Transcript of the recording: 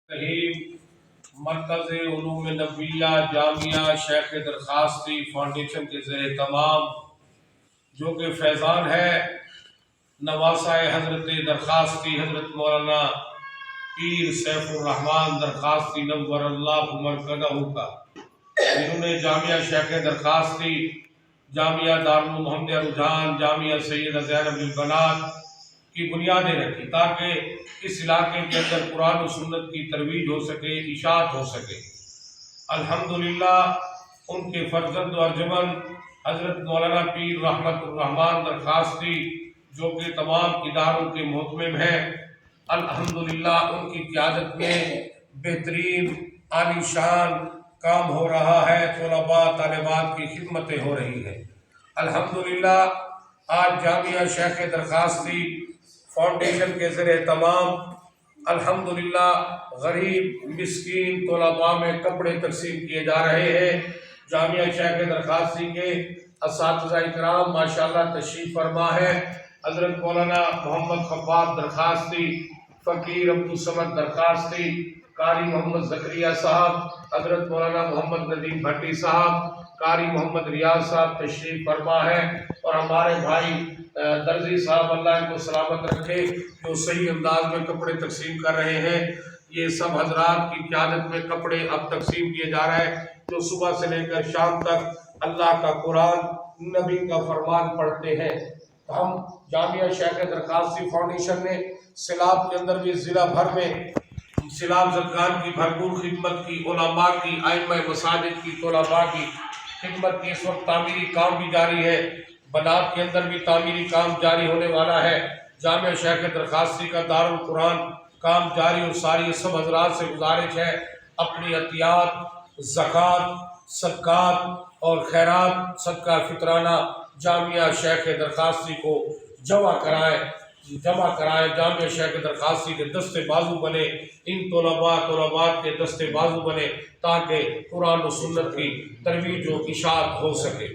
مرکز علوم نبویہ جامعہ شیخ درخواستی فاؤنڈیشن کے زیر تمام جو کہ فیضان ہے نواسہ حضرت درخواستی حضرت مولانا پیر سیف الرحمن درخواستی نور اللہ مرکزہ کا، جنہوں نے جامعہ شیخ درخواستی، جامعہ دارالعلوم رجحان، جامعہ سیدہ زینب للبنات کی بنیادیں رکھی تاکہ اس علاقے کے اندر قرآن و سنت کی ترویج ہو سکے، اشاعت ہو سکے۔ الحمدللہ ان کے فرزند و ارجمن حضرت مولانا پیر رحمت الرحمن درخواستی جو کہ تمام اداروں کے محتمم ہیں، الحمدللہ ان کی قیادت میں بہترین عالی شان کام ہو رہا ہے، طلباء طالبات کی خدمتیں ہو رہی ہیں۔ الحمدللہ آج جامعہ شیخ درخواستی فاؤنڈیشن کے ذریعے تمام الحمدللہ غریب مسکین طلباء میں کپڑے تقسیم کیے جا رہے ہیں۔ جامعہ شیخ درخواستی کے اساتذہ اکرام ماشاءاللہ تشریف فرما ہے، حضرت مولانا محمد خفاف درخواستی، فقیر عبدالصمد درخواستی، قاری محمد زکریہ صاحب، حضرت مولانا محمد ندیم بھٹی صاحب، قاری محمد ریاض صاحب تشریف فرما ہے، اور ہمارے بھائی درزی صاحب اللہ ان کو سلامت رکھے جو صحیح انداز میں کپڑے تقسیم کر رہے ہیں۔ یہ سب حضرات کی قیادت میں کپڑے اب تقسیم کیے جا رہے ہیں، جو صبح سے لے کر شام تک اللہ کا قرآن نبی کا فرمان پڑھتے ہیں۔ ہم جامعہ شیخ درخواستی فاؤنڈیشن نے سیلاب کے اندر بھی ضلع بھر میں سیلاب زدگان کی بھرپور خدمت کی، علماء کی، ائمہ مساجد کی، طلباء کی خدمت کی۔ اس وقت تعمیری کام بھی جاری ہے، بنات کے اندر بھی تعمیری کام جاری ہونے والا ہے۔ جامعہ شیخ درخواستی کا دارالقرآن کام جاری، اور ساری سب حضرات سے گزارش ہے اپنی عطیات، زکوٰۃ، صدقات اور خیرات، صدقہ فطرانہ جامعہ شیخ درخواستی کو جمع کرائیں۔ جامعہ شیخ درخواستی کے دستے بازو بنے، ان طلباء کے دستے بازو بنے تاکہ قرآن و سنت کی ترویج و اشاعت ہو سکے۔